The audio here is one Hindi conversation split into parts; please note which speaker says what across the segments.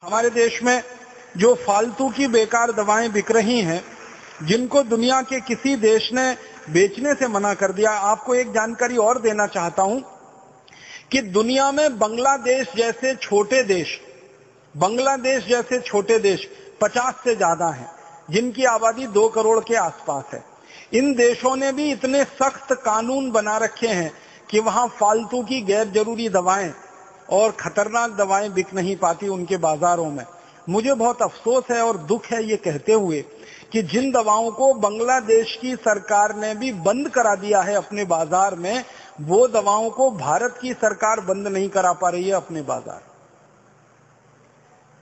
Speaker 1: हमारे देश में जो फालतू की बेकार दवाएं बिक रही हैं, जिनको दुनिया के किसी देश ने बेचने से मना कर दिया। आपको एक जानकारी और देना चाहता हूं कि दुनिया में बांग्लादेश जैसे छोटे देश 50 से ज्यादा हैं, जिनकी आबादी 2 करोड़ के आसपास है। इन देशों ने भी इतने सख्त कानून बना रखे हैं कि वहां फालतू की गैर जरूरी दवाएं और खतरनाक दवाएं बिक नहीं पाती उनके बाजारों में। मुझे बहुत अफसोस है और दुख है ये कहते हुए कि जिन दवाओं को बांग्लादेश की सरकार ने भी बंद करा दिया है अपने बाजार में, वो दवाओं को भारत की सरकार बंद नहीं करा पा रही है अपने बाजार।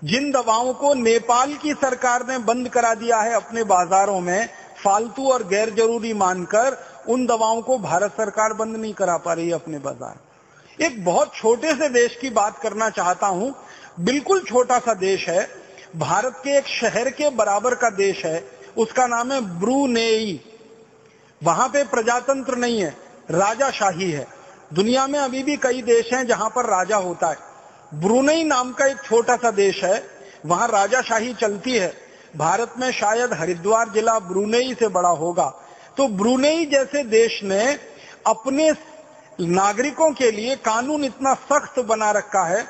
Speaker 1: जिन दवाओं को नेपाल की सरकार ने बंद करा दिया है अपने बाजारों में फालतू और गैर जरूरी मानकर, उन दवाओं को भारत सरकार बंद नहीं करा पा रही है अपने बाजार। एक बहुत छोटे से देश की बात करना चाहता हूं, बिल्कुल छोटा सा देश है, भारत के एक शहर के बराबर का देश है, उसका नाम है ब्रूनेई। वहां पे प्रजातंत्र नहीं है, राजाशाही है। दुनिया में अभी भी कई देश हैं जहां पर राजा होता है। ब्रूनेई नाम का एक छोटा सा देश है, वहां राजाशाही चलती है। भारत में शायद हरिद्वार जिला ब्रूनेई से बड़ा होगा। तो ब्रूनेई जैसे देश ने अपने नागरिकों के लिए कानून इतना सख्त बना रखा है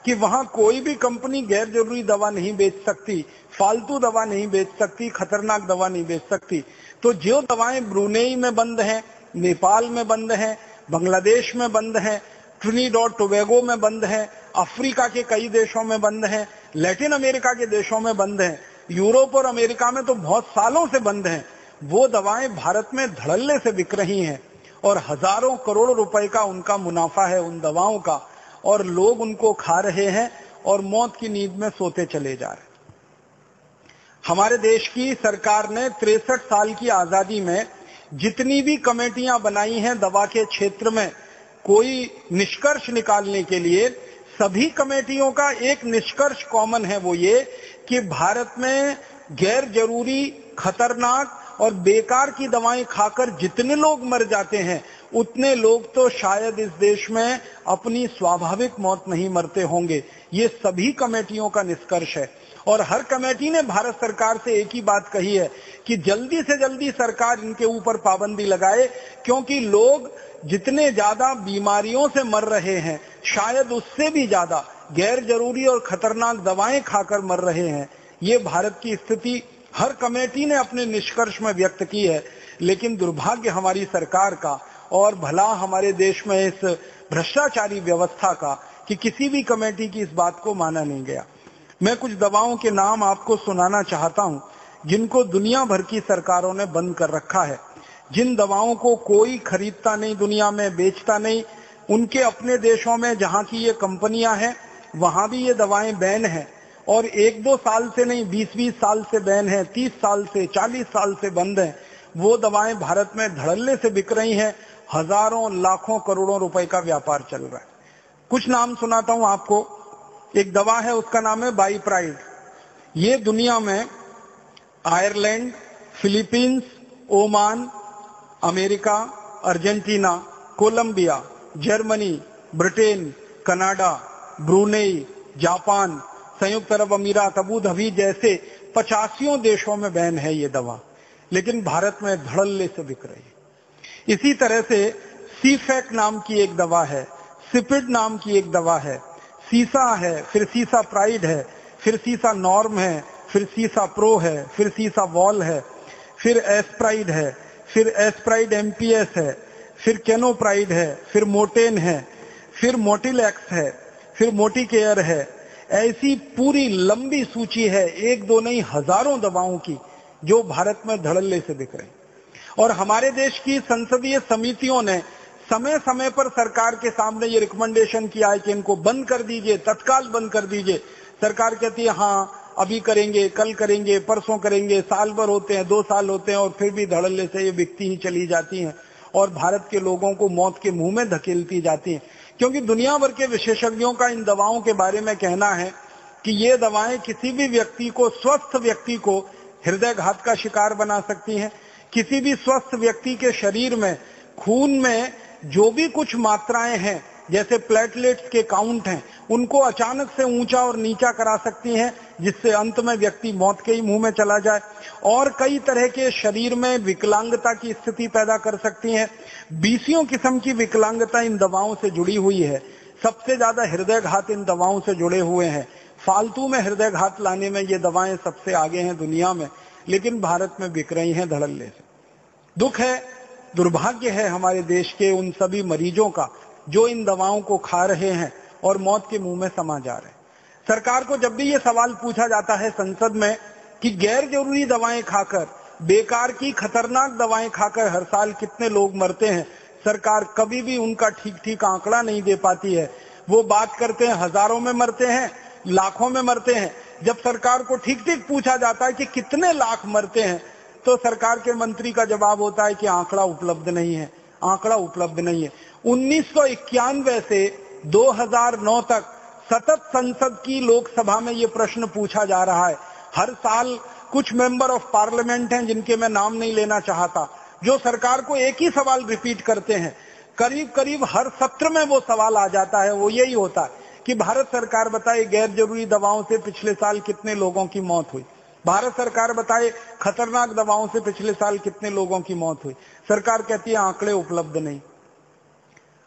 Speaker 1: कि वहां कोई भी कंपनी गैर जरूरी दवा नहीं बेच सकती, फालतू दवा नहीं बेच सकती, खतरनाक दवा नहीं बेच सकती। तो जो दवाएं ब्रूनेई में बंद हैं, नेपाल में बंद हैं, बांग्लादेश में बंद हैं, ट्रिनिडाद टोबैगो में बंद हैं, अफ्रीका के कई देशों में बंद हैं, लैटिन अमेरिका के देशों में बंद हैं, यूरोप और अमेरिका में तो बहुत सालों से बंद हैं, वो दवाएं भारत में धड़ल्ले से बिक रही हैं और हजारों करोड़ रुपए का उनका मुनाफा है उन दवाओं का, और लोग उनको खा रहे हैं और मौत की नींद में सोते चले जा रहे हैं। हमारे देश की सरकार ने 63 साल की आजादी में जितनी भी कमेटियां बनाई हैं दवा के क्षेत्र में कोई निष्कर्ष निकालने के लिए, सभी कमेटियों का एक निष्कर्ष कॉमन है, वो ये कि भारत में गैर जरूरी, खतरनाक और बेकार की दवाएं खाकर जितने लोग मर जाते हैं, उतने लोग तो शायद इस देश में अपनी स्वाभाविक मौत नहीं मरते होंगे। ये सभी कमेटियों का निष्कर्ष है और हर कमेटी ने भारत सरकार से एक ही बात कही है कि जल्दी से जल्दी सरकार इनके ऊपर पाबंदी लगाए, क्योंकि लोग जितने ज्यादा बीमारियों से मर रहे हैं, शायद उससे भी ज्यादा गैर जरूरी और खतरनाक दवाएं खाकर मर रहे हैं। ये भारत की स्थिति हर कमेटी ने अपने निष्कर्ष में व्यक्त की है, लेकिन दुर्भाग्य हमारी सरकार का और भला हमारे देश में इस भ्रष्टाचारी व्यवस्था का कि किसी भी कमेटी की इस बात को माना नहीं गया। मैं कुछ दवाओं के नाम आपको सुनाना चाहता हूं जिनको दुनिया भर की सरकारों ने बंद कर रखा है। जिन दवाओं को कोई खरीदता नहीं, दुनिया में बेचता नहीं, उनके अपने देशों में जहां की ये कंपनियां हैं वहां भी ये दवाएं बैन हैं और 1-2 साल से नहीं, 20-20 साल से बैन है, 30 साल से, 40 साल से बंद है। वो दवाएं भारत में धड़ल्ले से बिक रही हैं, हजारों लाखों करोड़ों रुपए का व्यापार चल रहा है। कुछ नाम सुनाता हूं आपको। एक दवा है, उसका नाम है बाईप्राइड। ये दुनिया में Ireland, Philippines, Oman, America, Argentina, Colombia, Germany, Britain, Canada, Brunei, Japan, संयुक्त अरब अमीरात, अबू धाबी जैसे 85 देशों में बैन है ये दवा, लेकिन भारत में धड़ल्ले से बिक रही है। इसी तरह से सीफेक नाम की एक दवा है, सिपिड नाम की एक दवा है, सीसा है, फिर सीसा प्राइड है, फिर सीसा नॉर्म है, फिर सीसा प्रो है, फिर सीसा वॉल है, फिर एस्प्राइड है, फिर एस्प्राइड एमपीएस है, फिर केनोप्राइड है, फिर मोटेन है, फिर मोटिलैक्स है, फिर मोटिकेयर है। ऐसी पूरी लंबी सूची है, 1-2 नहीं हजारों दवाओं की जो भारत में धड़ल्ले से बिक रही। और हमारे देश की संसदीय समितियों ने समय समय पर सरकार के सामने ये रिकमेंडेशन किया है कि इनको बंद कर दीजिए, तत्काल बंद कर दीजिए। सरकार कहती है हाँ अभी करेंगे, कल करेंगे, परसों करेंगे, साल भर होते हैं, 2 साल होते हैं और फिर भी धड़ल्ले से ये बिकती ही चली जाती हैं और भारत के लोगों को मौत के मुंह में धकेलती जाती हैं। क्योंकि दुनिया भर के विशेषज्ञों का इन दवाओं के बारे में कहना है कि ये दवाएं किसी भी व्यक्ति को, स्वस्थ व्यक्ति को हृदयघात का शिकार बना सकती हैं। किसी भी स्वस्थ व्यक्ति के शरीर में, खून में जो भी कुछ मात्राएं हैं जैसे प्लेटलेट्स के काउंट हैं, उनको अचानक से ऊंचा और नीचा करा सकती हैं, जिससे अंत में व्यक्ति मौत के ही मुंह में चला जाए। और कई तरह के शरीर में विकलांगता की स्थिति पैदा कर सकती हैं। 20 किस्म की विकलांगता इन दवाओं से जुड़ी हुई है। सबसे ज्यादा हृदयघात इन दवाओं से जुड़े हुए हैं। फालतू में हृदयघात लाने में ये दवाएं सबसे आगे हैं दुनिया में, लेकिन भारत में बिक रही हैं धड़ल्ले से। दुख है, दुर्भाग्य है हमारे देश के उन सभी मरीजों का जो इन दवाओं को खा रहे हैं और मौत के मुंह में समा जा रहे हैं। सरकार को जब भी ये सवाल पूछा जाता है संसद में कि गैर जरूरी दवाएं खाकर, बेकार की खतरनाक दवाएं खाकर हर साल कितने लोग मरते हैं, सरकार कभी भी उनका ठीक आंकड़ा नहीं दे पाती है। वो बात करते हैं हजारों में मरते हैं, लाखों में मरते हैं। जब सरकार को ठीक पूछा जाता है कि कितने लाख मरते हैं, तो सरकार के मंत्री का जवाब होता है कि आंकड़ा उपलब्ध नहीं है, आंकड़ा उपलब्ध नहीं है। 1991 से 2009 तक सतत संसद की लोकसभा में ये प्रश्न पूछा जा रहा है। हर साल कुछ मेंबर ऑफ पार्लियामेंट हैं जिनके मैं नाम नहीं लेना चाहता, जो सरकार को एक ही सवाल रिपीट करते हैं। करीब करीब हर सत्र में वो सवाल आ जाता है, वो यही होता है कि भारत सरकार बताए गैर जरूरी दवाओं से पिछले साल कितने लोगों की मौत हुई। भारत सरकार बताए खतरनाक दवाओं से पिछले साल कितने लोगों की मौत हुई। सरकार कहती है आंकड़े उपलब्ध नहीं।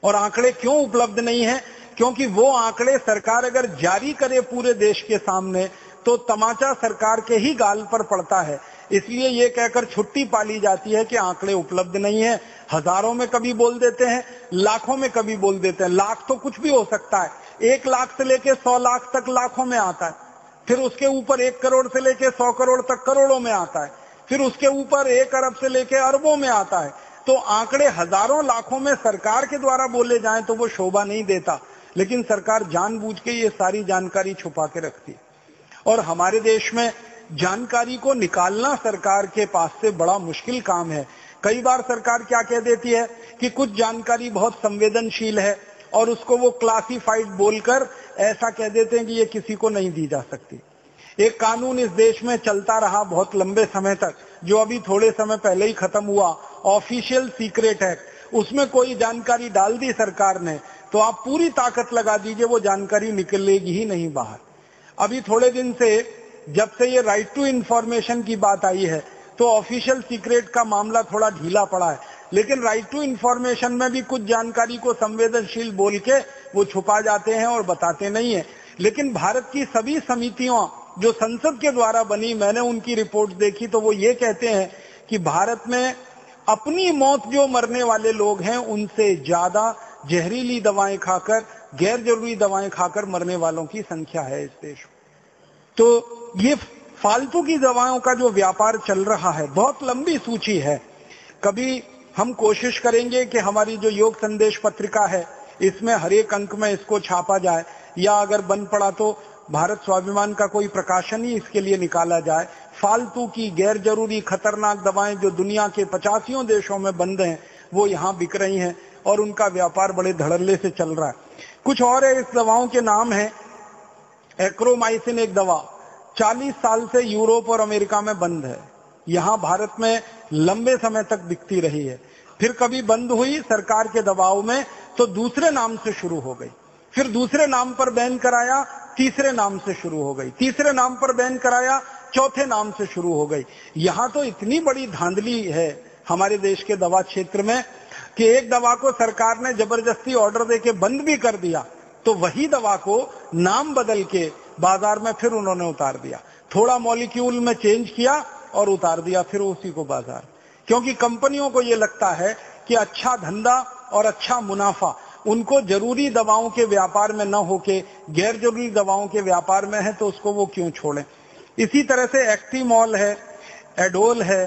Speaker 1: और आंकड़े क्यों उपलब्ध नहीं है? क्योंकि वो आंकड़े सरकार अगर जारी करे पूरे देश के सामने तो तमाचा सरकार के ही गाल पर पड़ता है। इसलिए ये कहकर छुट्टी पाली जाती है कि आंकड़े उपलब्ध नहीं है। हजारों में कभी बोल देते हैं, लाखों में कभी बोल देते हैं। लाख तो कुछ भी हो सकता है, 1 लाख से लेके 100 लाख तक लाखों में आता है, फिर उसके ऊपर 1 करोड़ से लेके 100 करोड़ तक करोड़ों में आता है, फिर उसके ऊपर 1 अरब से लेके अरबों में आता है। तो आंकड़े हजारों लाखों में सरकार के द्वारा बोले जाएं तो वो शोभा नहीं देता, लेकिन सरकार जानबूझ के ये सारी जानकारी छुपा के रखती है। और हमारे देश में जानकारी को निकालना सरकार के पास से बड़ा मुश्किल काम है। कई बार सरकार क्या कह देती है कि कुछ जानकारी बहुत संवेदनशील है और उसको वो क्लासिफाइड बोलकर ऐसा कह देते हैं कि ये किसी को नहीं दी जा सकती। एक कानून इस देश में चलता रहा बहुत लंबे समय तक, जो अभी थोड़े समय पहले ही खत्म हुआ, ऑफिशियल सीक्रेट एक्ट। उसमें कोई जानकारी डाल दी सरकार ने तो आप पूरी ताकत लगा दीजिए वो जानकारी निकलेगी ही नहीं बाहर। अभी थोड़े दिन से जब से ये राइट टू इंफॉर्मेशन की बात आई है तो ऑफिशियल सीक्रेट का मामला थोड़ा ढीला पड़ा है, लेकिन राइट टू इंफॉर्मेशन में भी कुछ जानकारी को संवेदनशील बोल के वो छुपा जाते हैं और बताते नहीं है। लेकिन भारत की सभी समितियों जो संसद के द्वारा बनी, मैंने उनकी रिपोर्ट देखी तो वो ये कहते हैं कि भारत में अपनी मौत जो मरने वाले लोग हैं उनसे ज्यादा जहरीली दवाएं खाकर, गैर जरूरी दवाएं खाकर मरने वालों की संख्या है इस देश में। तो ये फालतू की दवाओं का जो व्यापार चल रहा है, बहुत लंबी सूची है। कभी हम कोशिश करेंगे कि हमारी जो योग संदेश पत्रिका है इसमें हर एक अंक में इसको छापा जाए, या अगर बन पड़ा तो भारत स्वाभिमान का कोई प्रकाशन ही इसके लिए निकाला जाए। फालतू की गैर जरूरी खतरनाक दवाएं जो दुनिया के 85 देशों में बंद हैं वो यहाँ बिक रही हैं और उनका व्यापार बड़े धड़ल्ले से चल रहा है। कुछ और है, इस दवाओं के नाम है एक्रोमाइसिन। एक दवा 40 साल से यूरोप और अमेरिका में बंद है, यहाँ भारत में लंबे समय तक बिकती रही है। फिर कभी बंद हुई सरकार के दबाव में तो दूसरे नाम से शुरू हो गई, फिर दूसरे नाम पर बैन कराया, तीसरे नाम से शुरू हो गई, तीसरे नाम पर बैन कराया, चौथे नाम से शुरू हो गई। यहाँ तो इतनी बड़ी धांधली है हमारे देश के दवा क्षेत्र में कि एक दवा को सरकार ने जबरदस्ती ऑर्डर देके बंद भी कर दिया तो वही दवा को नाम बदल के बाजार में फिर उन्होंने उतार दिया। थोड़ा मॉलिक्यूल में चेंज किया और उतार दिया फिर उसी को बाजार, क्योंकि कंपनियों को ये लगता है कि अच्छा धंधा और अच्छा मुनाफा उनको जरूरी दवाओं के व्यापार में न होके गैर जरूरी दवाओं के व्यापार में है, तो उसको वो क्यों छोड़ें। इसी तरह से एक्टिमॉल है, एडोल है,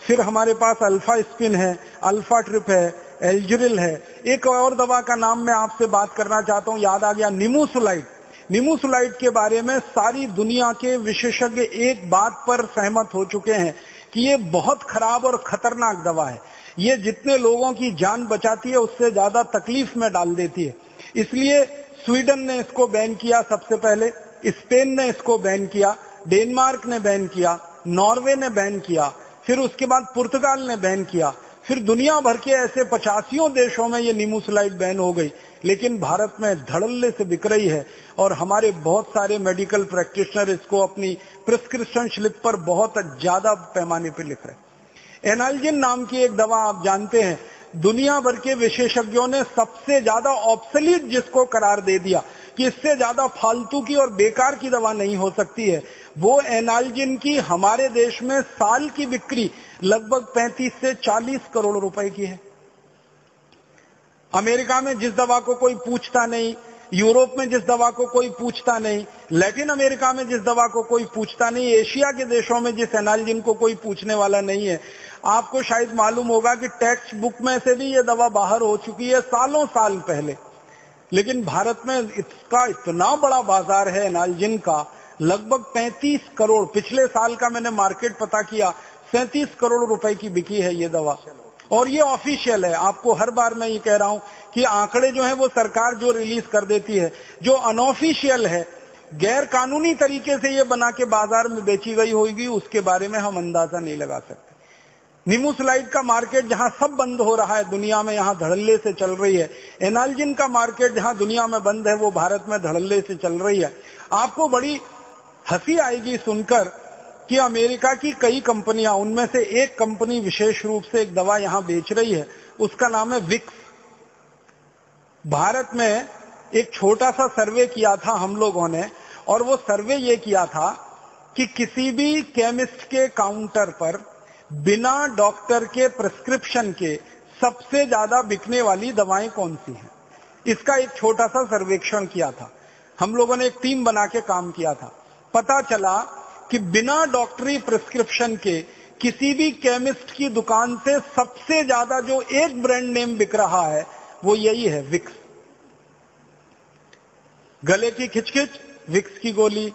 Speaker 1: फिर हमारे पास अल्फा स्पिन है, अल्फा ट्रिप है, एल्जरिल है। एक और दवा का नाम मैं आपसे बात करना चाहता हूँ, याद आ गया, निमोसुलाइड। निमोसुलाइड के बारे में सारी दुनिया के विशेषज्ञ एक बात पर सहमत हो चुके हैं कि ये बहुत खराब और खतरनाक दवा है। ये जितने लोगों की जान बचाती है उससे ज्यादा तकलीफ में डाल देती है। इसलिए स्वीडन ने इसको बैन किया सबसे पहले, स्पेन ने इसको बैन किया, डेनमार्क ने बैन किया, नॉर्वे ने बैन किया, फिर उसके बाद पुर्तगाल ने बैन किया, फिर दुनिया भर के ऐसे 85 देशों में ये निमोसुलाइड बैन हो गई। लेकिन भारत में धड़ल्ले से बिक रही है और हमारे बहुत सारे मेडिकल प्रैक्टिशनर इसको अपनी प्रिस्क्रिप्शन स्लिप पर बहुत ज्यादा पैमाने पर लिख रहे हैं। एनाल्जिन नाम की एक दवा आप जानते हैं, दुनिया भर के विशेषज्ञों ने सबसे ज्यादा ऑब्सोलीट जिसको करार दे दिया कि इससे ज्यादा फालतू की और बेकार की दवा नहीं हो सकती है, वो एनाल्जिन की हमारे देश में साल की बिक्री लगभग 35 से 40 करोड़ रुपए की है। अमेरिका में जिस दवा को कोई पूछता नहीं, यूरोप में जिस दवा को कोई पूछता नहीं, लैटिन अमेरिका में जिस दवा को कोई पूछता नहीं, एशिया के देशों में जिस एनाल्जिन को कोई पूछने वाला नहीं है, आपको शायद मालूम होगा कि टेक्स्ट बुक में से भी ये दवा बाहर हो चुकी है सालों साल पहले। लेकिन भारत में इसका इतना बड़ा बाजार है एनाल्जिन का, लगभग 35 करोड़, पिछले साल का मैंने मार्केट पता किया, 37 करोड़ रुपए की बिकी है ये दवा। और ये ऑफिशियल है, आपको हर बार मैं ये कह रहा हूं कि आंकड़े जो है वो सरकार जो रिलीज कर देती है, जो अनऑफिशियल है, गैर कानूनी तरीके से ये बना के बाजार में बेची गई होगी, उसके बारे में हम अंदाजा नहीं लगा सकते। निमोसलाइड का मार्केट जहां सब बंद हो रहा है दुनिया में, यहां धड़ल्ले से चल रही है। एनाल्जिन का मार्केट जहां दुनिया में बंद है, वो भारत में धड़ल्ले से चल रही है। आपको बड़ी हंसी आएगी सुनकर कि अमेरिका की कई कंपनियां, उनमें से एक कंपनी विशेष रूप से एक दवा यहां बेच रही है, उसका नाम है विक्स। भारत में एक छोटा सा सर्वे किया था हम लोगों ने, और वो सर्वे ये किया था कि किसी भी केमिस्ट के काउंटर पर बिना डॉक्टर के प्रिस्क्रिप्शन के सबसे ज्यादा बिकने वाली दवाएं कौन सी हैं। इसका एक छोटा सा सर्वेक्षण किया था, हम लोगों ने एक टीम बना के काम किया था। पता चला कि बिना डॉक्टरी प्रिस्क्रिप्शन के किसी भी केमिस्ट की दुकान से सबसे ज्यादा जो एक ब्रांड नेम बिक रहा है वो यही है, विक्स। गले की खिचखिच, विक्स की गोली,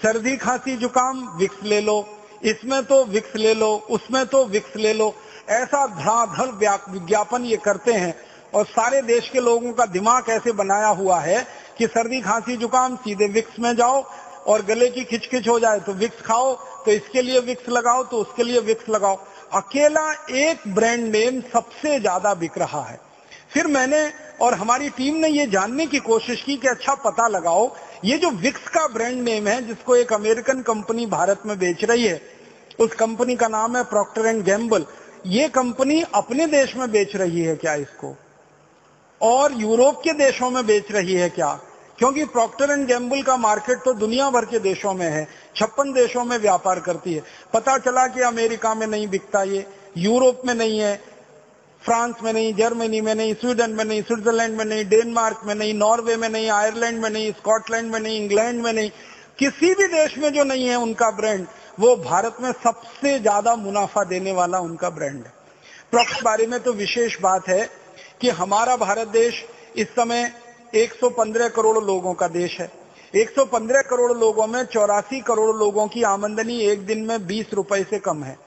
Speaker 1: सर्दी खांसी जुकाम, विक्स ले लो, इसमें तो विक्स ले लो, उसमें तो विक्स ले लो, ऐसा धड़ाधड़ विज्ञापन ये करते हैं। और सारे देश के लोगों का दिमाग ऐसे बनाया हुआ है कि सर्दी खांसी जुकाम सीधे विक्स में जाओ, और गले की खिचखिच हो जाए तो विक्स खाओ, तो इसके लिए विक्स लगाओ, तो उसके लिए विक्स लगाओ। अकेला एक ब्रांड नेम सबसे ज्यादा बिक रहा है। फिर मैंने और हमारी टीम ने ये जानने की कोशिश की कि अच्छा पता लगाओ, ये जो विक्स का ब्रांड नेम है जिसको एक अमेरिकन कंपनी भारत में बेच रही है, उस कंपनी का नाम है प्रॉक्टर एंड गैम्बल। ये कंपनी अपने देश में बेच रही है क्या इसको, और यूरोप के देशों में बेच रही है क्या? क्योंकि प्रॉक्टर एंड गैम्बल का मार्केट तो दुनिया भर के देशों में है, 56 देशों में व्यापार करती है। पता चला कि अमेरिका में नहीं बिकता, ये यूरोप में नहीं है, फ्रांस में नहीं, जर्मनी में नहीं, स्वीडन में नहीं, स्विट्जरलैंड में नहीं, डेनमार्क में नहीं, नॉर्वे में नहीं, आयरलैंड में नहीं, स्कॉटलैंड में नहीं, इंग्लैंड में नहीं, किसी भी देश में जो नहीं है उनका ब्रांड, वो भारत में सबसे ज्यादा मुनाफा देने वाला उनका ब्रांड है। प्रॉक्टर के बारे में तो विशेष बात है कि हमारा भारत देश इस समय 115 करोड़ लोगों का देश है। 115 करोड़ लोगों में 84 करोड़ लोगों की आमदनी एक दिन में 20 रुपए से कम है।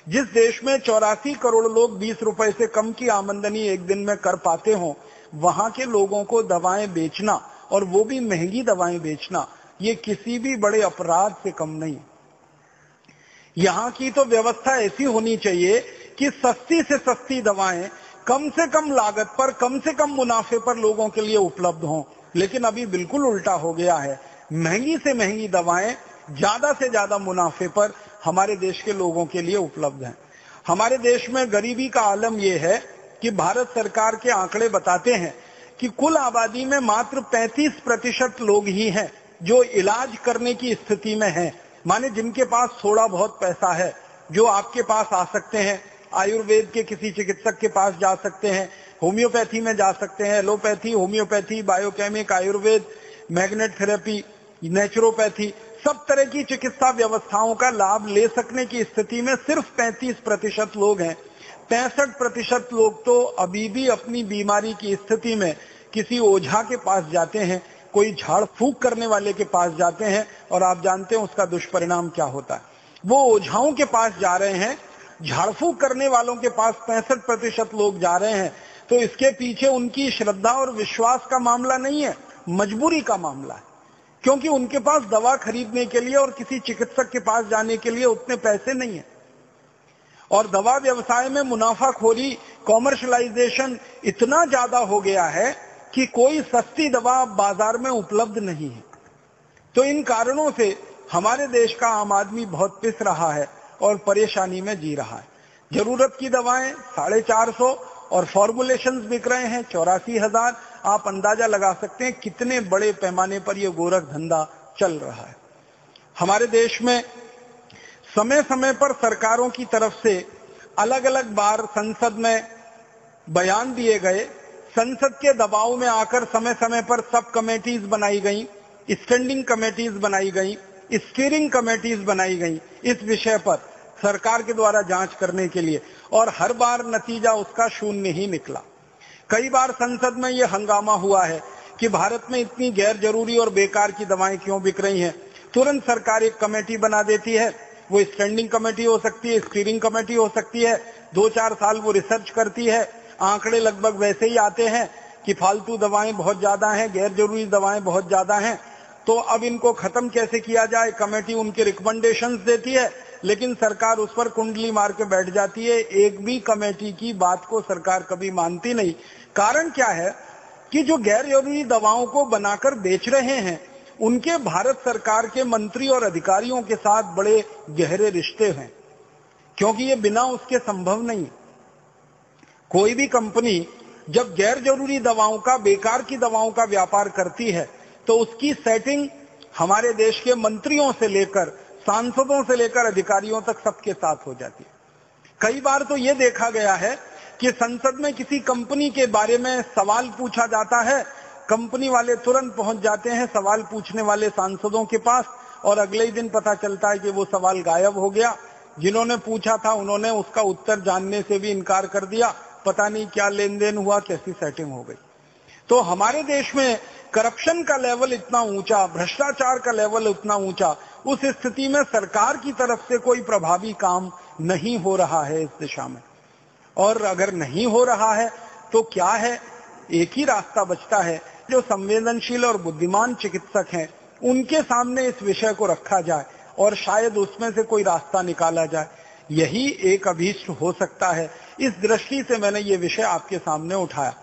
Speaker 1: जिस देश में 84 करोड़ लोग 20 रुपए से कम की आमदनी एक दिन में कर पाते हो, वहां के लोगों को दवाएं बेचना, और वो भी महंगी दवाएं बेचना, ये किसी भी बड़े अपराध से कम नहीं। यहाँ की तो व्यवस्था ऐसी होनी चाहिए कि सस्ती से सस्ती दवाएं कम से कम लागत पर, कम से कम मुनाफे पर लोगों के लिए उपलब्ध हों। लेकिन अभी बिल्कुल उल्टा हो गया है, महंगी से महंगी दवाएं ज्यादा से ज्यादा मुनाफे पर हमारे देश के लोगों के लिए उपलब्ध हैं। हमारे देश में गरीबी का आलम यह है कि भारत सरकार के आंकड़े बताते हैं कि कुल आबादी में मात्र 35% लोग ही हैं जो इलाज करने की स्थिति में हैं, माने जिनके पास थोड़ा बहुत पैसा है, जो आपके पास आ सकते हैं, आयुर्वेद के किसी चिकित्सक के पास जा सकते हैं, होम्योपैथी में जा सकते हैं, allopathy, homeopathy, biochemic, Ayurveda, magnet therapy, naturopathy, सब तरह की चिकित्सा व्यवस्थाओं का लाभ ले सकने की स्थिति में सिर्फ 35% लोग हैं। 65% लोग तो अभी भी अपनी बीमारी की स्थिति में किसी ओझा के पास जाते हैं, कोई झाड़ फूक करने वाले के पास जाते हैं, और आप जानते हैं उसका दुष्परिणाम क्या होता है। वो ओझाओं के पास जा रहे हैं, झाड़ फूक करने वालों के पास 65% लोग जा रहे हैं, तो इसके पीछे उनकी श्रद्धा और विश्वास का मामला नहीं है, मजबूरी का मामला है। क्योंकि उनके पास दवा खरीदने के लिए और किसी चिकित्सक के पास जाने के लिए उतने पैसे नहीं है। और दवा व्यवसाय में मुनाफाखोरी, कॉमर्शलाइजेशन इतना ज्यादा हो गया है कि कोई सस्ती दवा बाजार में उपलब्ध नहीं है। तो इन कारणों से हमारे देश का आम आदमी बहुत पिस रहा है और परेशानी में जी रहा है। जरूरत की दवाएं 450 और फॉर्मुलेशंस बिक रहे हैं 84,000। आप अंदाजा लगा सकते हैं कितने बड़े पैमाने पर यह गोरख धंधा चल रहा है। हमारे देश में समय समय पर सरकारों की तरफ से अलग अलग बार संसद में बयान दिए गए। संसद के दबाव में आकर समय समय पर सब कमेटीज बनाई गई, स्टैंडिंग कमेटीज बनाई गई, स्टीयरिंग कमेटीज बनाई गई इस विषय पर सरकार के द्वारा जांच करने के लिए, और हर बार नतीजा उसका शून्य ही निकला। कई बार संसद में यह हंगामा हुआ है कि भारत में इतनी गैर जरूरी और बेकार की दवाएं क्यों बिक रही हैं। तुरंत सरकार एक कमेटी बना देती है, वो स्टैंडिंग कमेटी हो सकती है, स्टीयरिंग कमेटी हो सकती है, 2-4 साल वो रिसर्च करती है। आंकड़े लगभग वैसे ही आते हैं कि फालतू दवाएं बहुत ज्यादा हैं, गैर जरूरी दवाएं बहुत ज्यादा हैं, तो अब इनको खत्म कैसे किया जाए। कमेटी उनके रिकमेंडेशंस देती है, लेकिन सरकार उस पर कुंडली मार के बैठ जाती है। एक भी कमेटी की बात को सरकार कभी मानती नहीं। कारण क्या है कि जो गैर जरूरी दवाओं को बनाकर बेच रहे हैं उनके भारत सरकार के मंत्री और अधिकारियों के साथ बड़े गहरे रिश्ते हैं, क्योंकि ये बिना उसके संभव नहीं। कोई भी कंपनी जब गैर जरूरी दवाओं का, बेकार की दवाओं का व्यापार करती है तो उसकी सेटिंग हमारे देश के मंत्रियों से लेकर, सांसदों से लेकर अधिकारियों तक सबके साथ हो जाती है। कई बार तो ये देखा गया है कि संसद में किसी कंपनी के बारे में सवाल पूछा जाता है, कंपनी वाले तुरंत पहुंच जाते हैं सवाल पूछने वाले सांसदों के पास, और अगले ही दिन पता चलता है कि वो सवाल गायब हो गया। जिन्होंने पूछा था उन्होंने उसका उत्तर जानने से भी इनकार कर दिया। पता नहीं क्या लेन देन हुआ, कैसी सेटिंग हो गई। तो हमारे देश में करप्शन का लेवल इतना ऊंचा, भ्रष्टाचार का लेवल इतना ऊंचा, उस स्थिति में सरकार की तरफ से कोई प्रभावी काम नहीं हो रहा है इस दिशा में। और अगर नहीं हो रहा है तो क्या है, एक ही रास्ता बचता है, जो संवेदनशील और बुद्धिमान चिकित्सक हैं उनके सामने इस विषय को रखा जाए और शायद उसमें से कोई रास्ता निकाला जाए। यही एक अभीष्ट हो सकता है। इस दृष्टि से मैंने ये विषय आपके सामने उठाया।